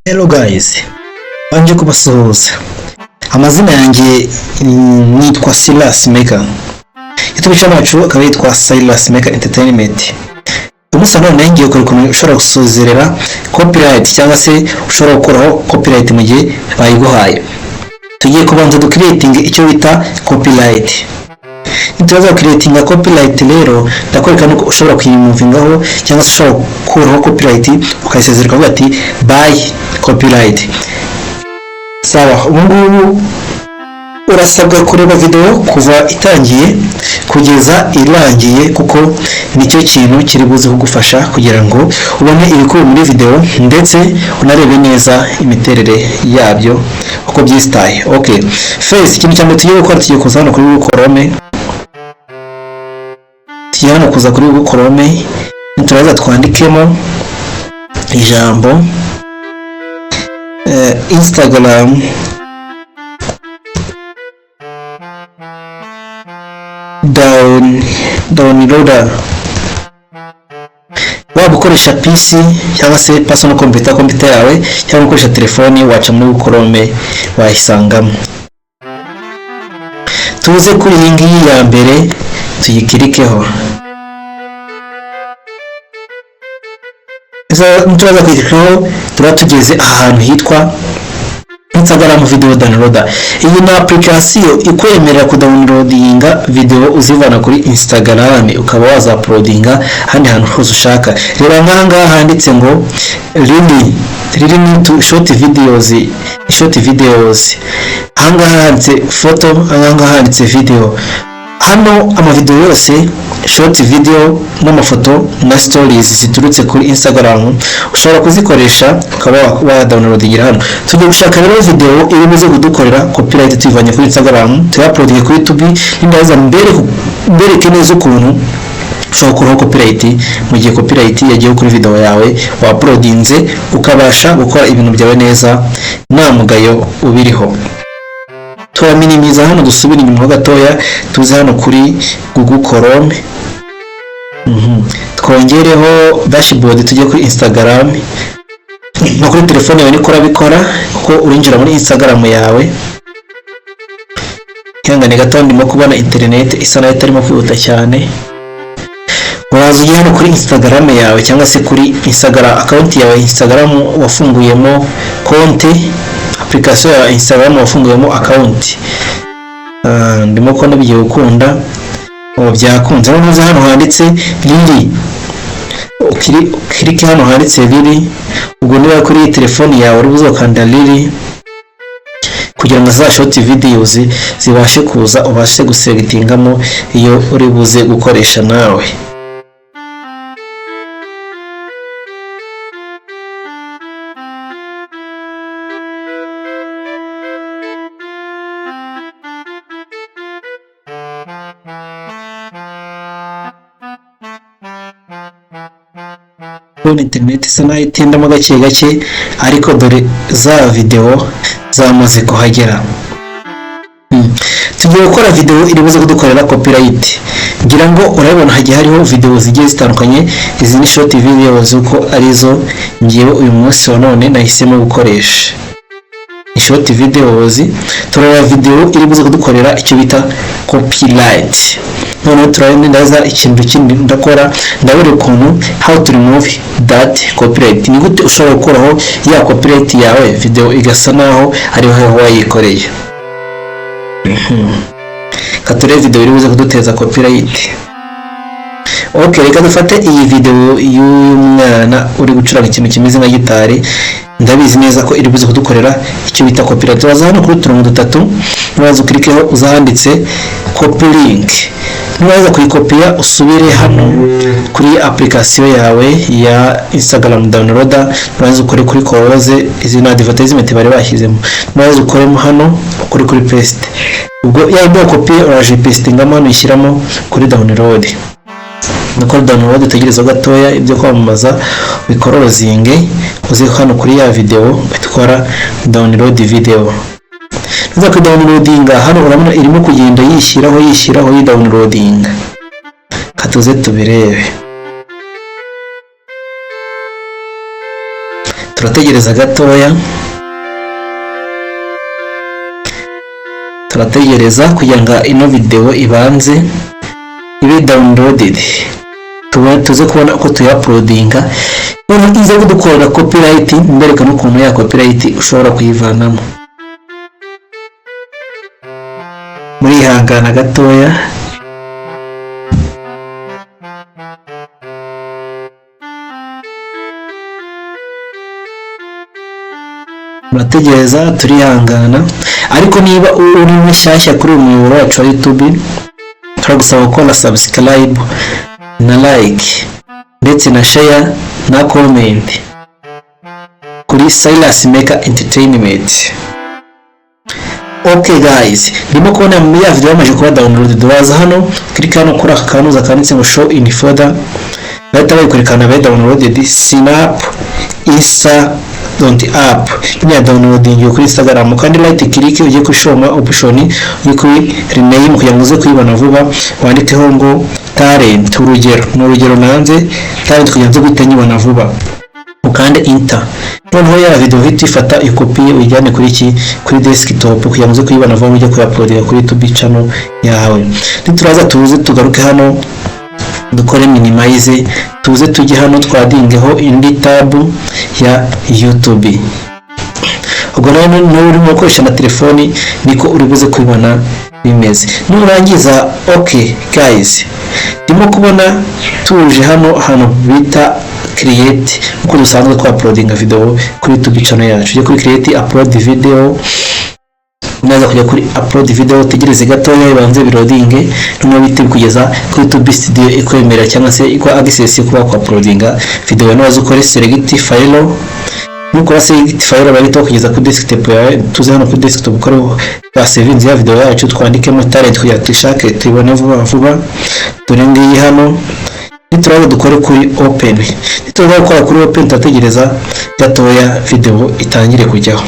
Hello guys, banje kubasuhuza. Amazina yanjye nitwa Silas Maker. YouTube channel yacu akaba yitwa Silas Maker Entertainment. Umunsi none ngiye kuri ushobora gusuzerera copyright cyangwa se ushobora gukuraho copyright mu gihe bayiguhaye. Tugiye kubanza creating icyo bita copyright. Nituza creating copyright rero ndakwereka nuko ushobora kuyimuvingaho cyangwa se ushobora gukuraho copyright ukayisezerera ukavuga ati buy copyright. Sawa, ubu urasabwa kureba video kuva itangiye kugeza irangiye kuko nicyo kintu kiri buze kugufasha kugira ngo ubone ibikubiye muri video ndetse unarebe neza imiterere yabyo uko byisitaye. Okay, first ikintu cyane tugiye gukora tugiye kuza hano kuri Chrome. Tugiye hano kuza kuri Chrome, turaza twandikemo ijambo Instagram downloader. Waba ukoresha PC cyangwa se personal computer yawe cyangwa ukoresha telefoni waca muri Chrome wahisangamo. Tuze kuri iyi ngiyi ya mbere tuyikirikeho. Ntubaza kwitikaho turatugeze ahantu hitwa Instagram video downloader. Iyi ni application ikwemerera kudownloadinga video uzivana kuri Instagram ukaba waza uploadinga handi hantu hose ushaka. Rero nkanga handitse ngo really to short videos. Hanga handitse photo, hanga handitse video. Hano amavideo yose short video n'amafoto na stories ziturutse kuri Instagram ushobora kuzikoresha ukaba wa downloadingira hano. Tugiye gushaka rero video iri buze kudukorera copyright tuyivanye kuri Instagram tuyuploadinge kuri YouTube indaza mbereke neza ukuntu ushobora gukuraho copyright mu gihe copyright yagiye kuri video yawe wa uploadinze ukabasha gukora ibintu byawe neza nta mugayo ubiriho. Tuwaminimiza hano dusubira inyuma ho gatoya tuze hano kuri Google Chrome. Twongereho dashboard tujye kuri Instagram. No kuri telefone yawe niko urabikora kuko urinjira muri Instagram yawe. Cyangwa gato ndimo kubona internet isa nayo itarimo kwihuta cyane. Uraza ujye hano kuri Instagram yawe cyangwa se kuri Instagram account yawe Instagram wafunguyemo konti application ya Instagram wafunguyemo account. Ndimo kubona bigiye gukunda byakunze. Noneho hano handitse lili ukirike hano handitse lili ubwo niba kuri telefone yawe uri buzokanda lili kugira ngo za short videos zibashe kuza ubashe guselectingamo iyo uri buze gukoresha nawe. Internet isa nayo itindamo gake ariko dore za video zamaze kuhagera. Tugiye gukora video iri buze kudukorera copyright. Ngira ngo urabona hagiye hariho video zigiye zitandukanye. Izi ni short videos uko arizo ngiye uyu munsi wa none nahisemo gukoresha. Short videos turaba video iri buze kudukorera icyo bita copyright. None turayendaza ikintu kindi ndakora ndabere ukuntu how to remove that copyright. Ni gute ushobora gukuraho ya copyright yawe video igasa naho ariho wayikoreye. Katore video iri buze kuduteza copyright. Okay, reka dufate iyi video y'umwana uri gucuranga ikintu kimeze nka gitari. Ndabizi neza ko iri buze kudukorera icyo bita copyright. Waza hano kuri turongo dutatu waza ukirikeho uzahanditse copy link. Niwaza kuyikopiya usubire hano kuri application yawe ya Instagram downloader. Niwaza ukore kuri close izina advertisement bari bashyizemo. Niwaza ukoremo hano kuri paste. Ubwo ya copy uraje pastingamo hano ishyiramo kuri download. Nuko download utegereza gatoya ibyo kwamamaza bikorozinge uze hano kuri ya video bitwara download video. Nuza ku downloadinga hano urabona irimo kugenda yishyiraho yi downloading. Katuze tubirebe. turategereza gatoya, turategereza kugira ngo ino video ibanze ibe downloaded, tuze kubona uko tuya-uploadinga. None iza kudukorera copyright, mbereka n'ukuntu ya copyright ushobora kuyivanamo. Muri ihangana gatoya, turategereza, turihangana. Ariko niba uri mushyashya kuri uyu muyoboro wacu wa YouTube, turagusaba gukora subscribe na like ndetse na share na comment kuri Silas Maker Entertainment. Okay guys, ndimo kubona mu ya video yamaje kuba download. Waza hano click hano kuri aka kanuza kanditse ngo show in folder, bahita bayikwerekana be downloaded. Snap Insta don't app nya downloading kuri Instagram, kandi right click uje kuri show ma option, uje kuri rename kugira ngo uze kuyibona vuba, wandikeho ngo talent. Urugero nanze talent kugira ngo guhita nyibona vuba, ukande enter. Noneho ya video hita ifata ikopi uyijyane kuri desktop kugira ngo uze kuyibona vuba, uje kuya-uploadinga kuri YouTube channel yawe. Turaza tuze tugaruke hano dukore minimize, tuze tujye hano twadingeho indi tab ya YouTube. Ubwo nawe urimo gukoresha na telefoni niko uri buze kubibona bimeze. Nurangiza okay guys, ndimo kubona tuje hano bita create, uko dusanzwe twa-uploadinga video kuri YouTube channel yacu. Uje kuri create upload video, unaza kujya kuri upload video, tegereze gatoya ibanze birodinge, noneho bite kugeza kuri YouTube studio ikwemera cyangwa se ikwa access yo kuba kwa-uploadinga video. Nazo ukore select file, nukora select file bahita kugeza ku desktop yawe. Tuze hano ku desktop ukore ba savings ya video yacu, twandikemo talent kugira tuyishake tubone vuba. Dore ngiyi hano nituraza dukore kuri open. Nituraza gukora kuri open, turategereza gatoya video itangire kujyaho.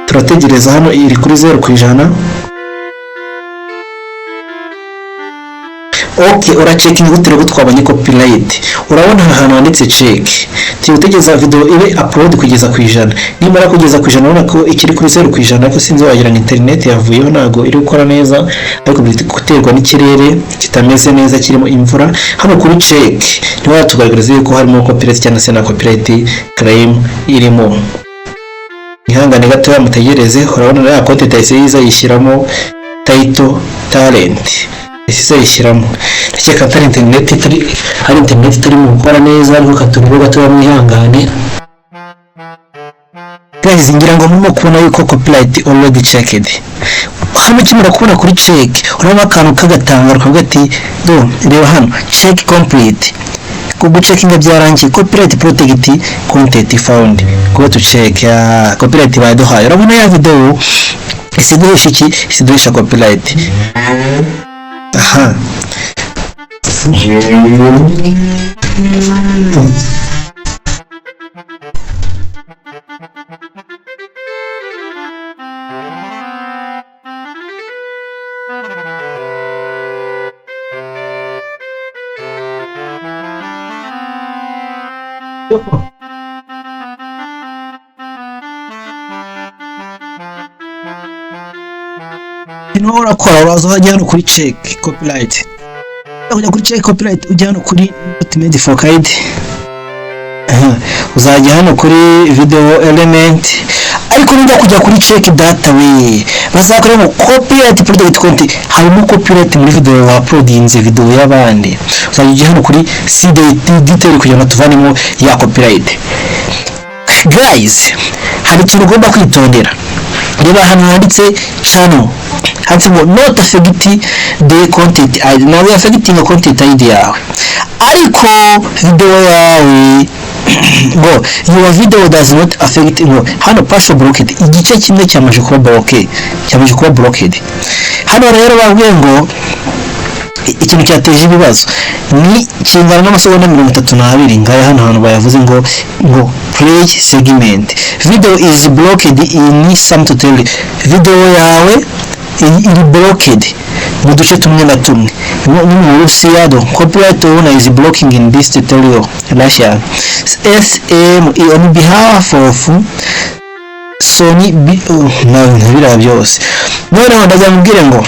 Turategereza hano iri kuri 0%. Okay, ura checking gutera gutwabanye copyright. Urabona ahantu handitse check. Tutegereza video ibe upload kugeza ku 100. Nimara kugeza ku 100 urabona ko ikiri kuri 0%, ariko sinzi wagira internet yavuyeho nago iri gukora neza, ariko guterwa n'ikirere kitameze neza kirimo imvura. Hano kuri check niho yatugaragariza yuko harimo copyright cyangwa se na copyright claim irimo. Ihangane gatoya mutegereze. Urabona ya content yise yishyiramo title talent, ese yishyiramo. Ndakeka atari internet itari mu gukora neza, ariko katubwo gatoya mwihangane guys. Ngira ngo murimo kubona yuko copyright already checked. Hano kimura kubona kuri check, urabona akantu kagatanga rukavuga ati do reba hano check complete. Kubu checking byarangiye, copyright protect content found. Kuba tu check ya copyright baduhaye. Urabona ya video isiduhisha copyright. Aha. Inora kora uraza hajya hano kuri check copyright. Ujya kuri check copyright, ujya hano kuri ultimate for guide. Uzajya hano kuri video element, ariko nujya kujya kuri check data we bazakoremo copyright protect content. Harimo copyright muri video wa uploadinze video y'abandi. Uzajya hano kuri CD detail kugira ngo tuvanemo ya copyright. Guys, hari ikintu ugomba kwitondera. Reba hano handitse channel, handitse ngo not affecting the content ID. Nawe affecting the content ID yawe, ariko video yawe ngo your video does not affect ngo hano partial blocked, igice kimwe cyamaje kuba blocked. Hano rero babwiye ngo ikintu cyateje ibibazo ni kingana n'amasegonda 32. Ngaya hano hantu bayavuze ngo play segment video is blocked in some total. Video yawe iri blocked mu duce tumwe na tumwe. mu Russia do copyright owner is blocking in this tutorial Russia SME on behalf of Sony nabira byose none ndajya ngo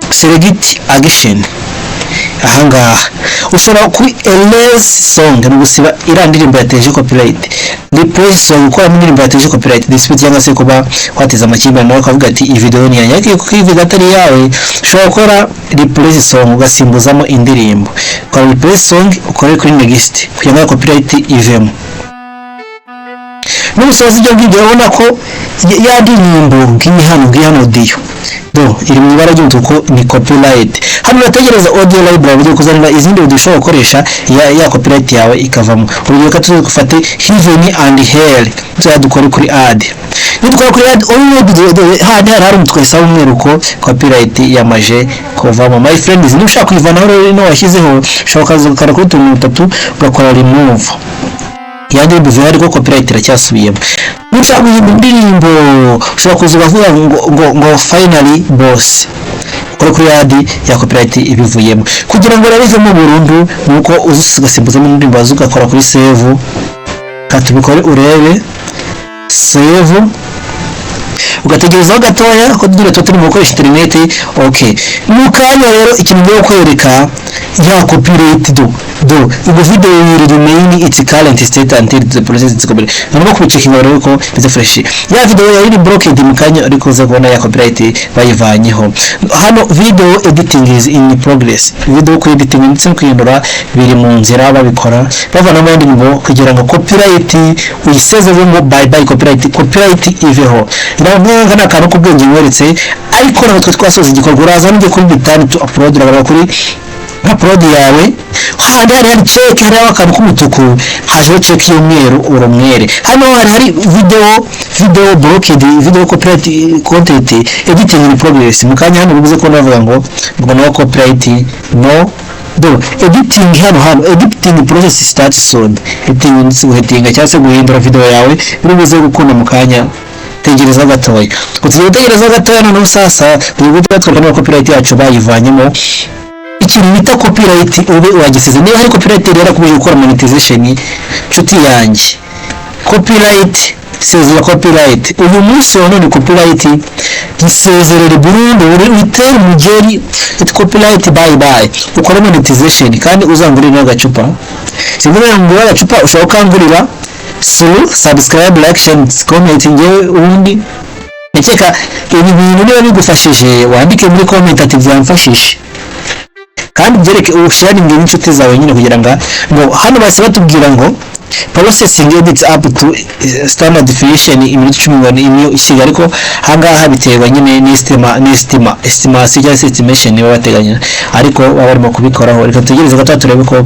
select action ahangaha ushobora kuri erase song no gusiba irandirimbo yateje copyright replace song gukora indirimbo yateje copyright dispute cyangwa se kuba wateza amakimbirane nawe ukavuga ati iyi video ni yanjye kuko iyi video atari yawe ushobora gukora replace song ugasimbuzamo indirimbo ukora replace song ukore kuri next kugira ngo copyright ivemo n'umusozi ibyo ngibyo urabona ko yadirimbo nk'ihano audio do iri mu ibara ry'umutuku ni copyright hano urategereza audio library ugiye kuzanira izindi audio ushobora gukoresha ya copyright yawe ikavamo urugero ka tuzufate heaven and hell dukore kuri add nitwa kuri add only hari umutwesa umweru ko copyright yamaje kuvamo my friends nushaka kwivanaho rero no washyizeho ushobora kuzukara kuri tuntu 3 ugakora remove yandi bivuye ariko copyright iracyasubiyemo nushaka indirimbo ushobora kuzubavuga ngo finally boss kuri yadi ya copyright ibivuyemo kugira ngo rarivemo burundu nuko uzusigasimbuza mu ndirimbo azugakora kuri save katubikore urebe save ugategerezaho gatoya ko dure turi mu gukoresha internet okay mukanya rero ikintu cyo kwereka ya copyright do ubu video will remain its current state until the process is complete nubwo kubicekinga rero ko bize fresh ya video yari blocked mukanya ariko ze kubona ya copyright bayivanyeho hano video editing is in progress video ku editing ndetse kwindura biri mu nzira babikora bavana n'abandi ngo kugira ngo copyright uyiseze ngo bye copyright iveho nabwo kana kantu kubwenge weretse ariko natwe twasoza igikorwa uraza n'ugiye kuri bitani to upload urabara kuri upload yawe handi hari check hari akantu k'umutuku haje check y'umweru urumwere hano hari video blocked video copyright content editing in progress mukanya hano bivuze ko navuga ngo no copyright no do editing hano editing process starts soon editing cyangwa se guhindura video yawe bivuze gukunda mukanya tegereza gatoya kutegereza gatoya none sasa tubwo twakora copyright yacu bayivanyemo ikintu bita copyright ube wagisize niba hari copyright rero kubije gukora monetization nshuti yanjye copyright sezera copyright uyu munsi none copyright gisezerere burundu utere mugeri it copyright bye ukora monetization kandi uzangurira n'agacupa sivuga ngo agacupa ushobora kangurira subscribe like share comment ngewe ubundi nekeka ibi bintu niba bigufashije wandike muri comment ati byamfashije kandi byereke usharing n'inshuti zawe nyine kugira ngo hano base batubwira ngo processing edits up to standard definition iminota 10 niyo ishiga ariko hangaha biterwa nyine estimation cyangwa estimation niba bateganya ariko barimo kubikoraho reka tugereze gato turebe ko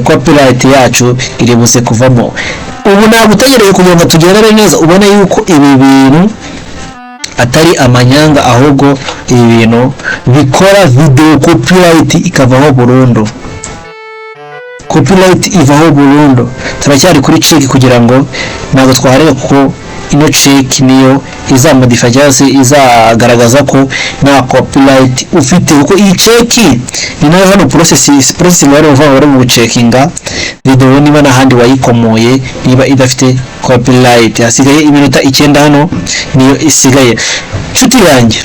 copyright yacu iri buze kuvamo ubu nagutegereye kugira ngo tugerere neza ubone yuko ibi bintu atari amanyanga ahubwo ibi bintu bikora video copyright ikavaho burundu copyright ivaho burundu turacyari kuri check kugira ngo nago twarebe ko ino check niyo izamodify cyangwa se izagaragaza ko na copyright ufite uko iyi check ni nayo hano processing bari bava mu checkinga video niba nahandi wayikomoye niba idafite copyright hasigaye iminota 9 hano niyo isigaye nshuti yanjye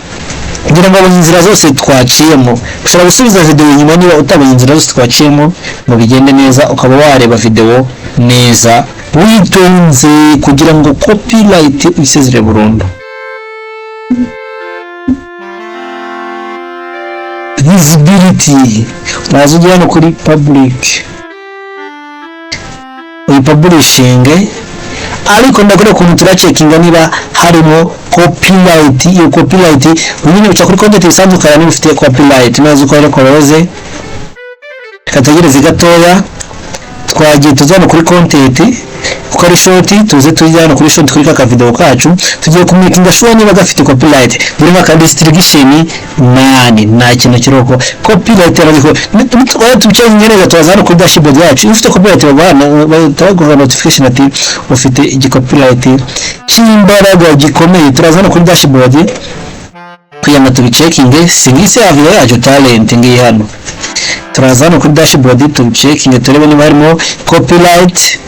ngira ngo inzira zose twaciyemo ushobora gusubiza video nyuma niba utabonye inzira zose twaciyemo mu bigende neza ukaba wareba video neza witonze kugira ngo copyright isezere burundu visibility urazugira no kuri public publishing ariko ndakora ku mutura checkinga niba harimo copyright iyo copyright unyine uca kuri content isanzukana niba ufite copyright nazo ukora koroze kategereze gatoya twagiye tuzana kuri content ukora short tuze tujyana kuri short kuri ka video kacu tugiye kumwikinga show niba gafite copyright buri mwaka distribution nani nta kintu kiroko copyright ariko tubice ngereza tuzana kuri dashboard yacu ufite copyright bagana notification ati ufite copyright cy'imbaraga gikomeye turazana kuri dashboard kuyama tubicekinge singise ya video yacu talent ngiyi hano turaza hano kuri dashboard tubicekinge turebe niba harimo copyright.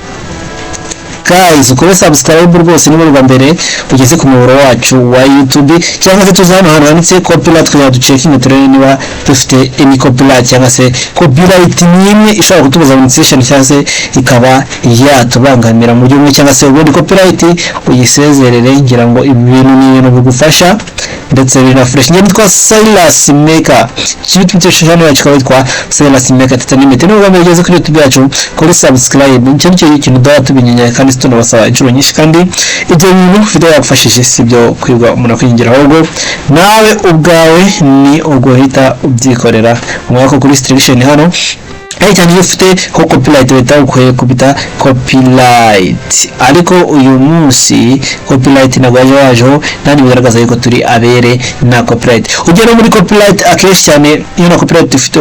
Guys, ukore subscribe rwose niba rwa mbere ugeze ku muburo wacu wa YouTube cyangwa se tuzana hano handitse copyright kugira ducekinge turebe niba dufite any copyright cyangwa se copyright nimwe ishobora kutubuza monetization cyangwa se ikaba yatubangamira mu buryo cyangwa se ubundi copyright uyisezerere ngira ngo ibintu ni ibintu bigufasha ndetse bina fresh. Ngiye nitwa Silas Maker kibitu channel yacu kwitwa Silas Maker Entertainment. Niba mwageze kuri YouTube yacu kuri subscribe nicyo kintu dawa tubinyanya kandi tunabasaba inshuro nyinshi kandi ibyo bintu video yagufashije sibyo kwirwa umuntu kwingira ahubwo nawe ubwawe ni uguhita ubyikorera umwaka kuri restriction hano cyane iyo ufite ko copyright leta ukwiye kubita copyright ariko uyu munsi copyright nagwaje wajo nani bigaragaza yuko turi abere na copyright ugera muri copyright akeshi cyane iyo na copyright ufite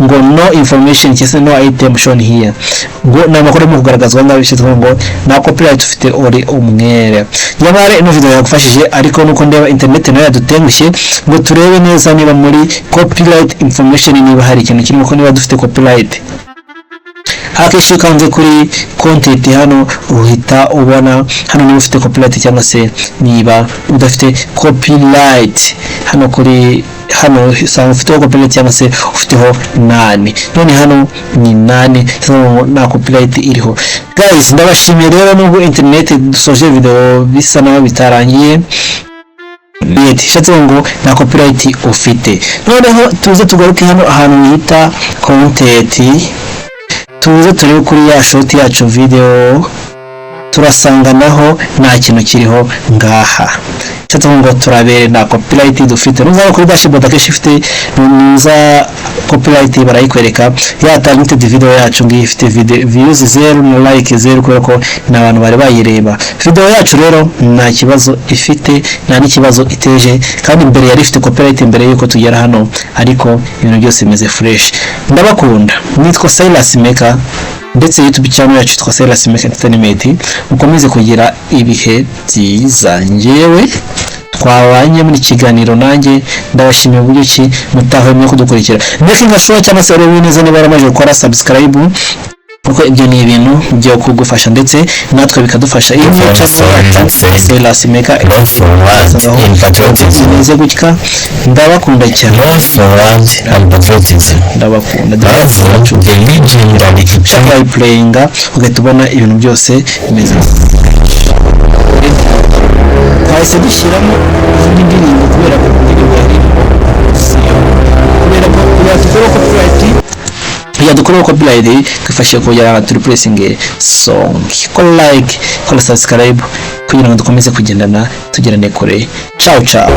ngo no information cyese no item shown here ngo namakuru mu kugaragazwa ngabishitwe ngo na copyright ufite ori umwere nyamara ino video yagufashije ariko nuko ndeba internet nayo yadutengushye ngo turebe neza niba muri copyright information niba hari ikintu kirimo ko niba dufite copyright akeshi kanze kuri content hano uhita ubona hano niba ufite copyright cyangwa se niba udafite copyright hano kuri hano usanga ufite copyright cyangwa se ufiteho nane none hano ni nane na copyright iriho. Guys, ndabashimiye rero nubwo internet dusoje video bisa naho bitarangiye shatse ngo na copyright ufite. Noneho tuze tugaruke hano ahantu yita content tuze turebe kuri ya short yacu video turasanga naho nta kintu kiriho ngaha shatse ngo turabere na copyright dufite nuza kuri dashboard akeshi ifite nuza copyright barayikwereka ya talented video yacu ngiye ifite views 0 na like 0 kuko n'abantu bari bayireba video yacu rero nta kibazo ifite nta n'ikibazo iteje kandi imbere yari ifite copyright imbere yuko tugera hano ariko ibintu byose bimeze fresh. Ndabakunda nitwa Silas Maker ndetse YouTube channel yacu twa Silas Maker Entertainment mukomeze kugira ibihe byiza ngewe twabanye muri kiganiro nanjye ndabashimiye uburyo ki mutahwemye kudukurikira ndetse ngashoba cyangwa se rero neza niba baramaje gukora subscribe kuko ibyo ni ibintu byo kugufasha ndetse natwe bikadufasha iyo Silas Maker nze gutya ndabakunda cyane ndabakunda ndabakunda playinga ugatubona ibintu byose bimeze twahise dushyiramo indirimbo kubera ko indirimbo dukora copyright twifashe kugera turi pressing song ko like ko subscribe kugira ngo dukomeze kugendana tugerane kure. Ciao ciao.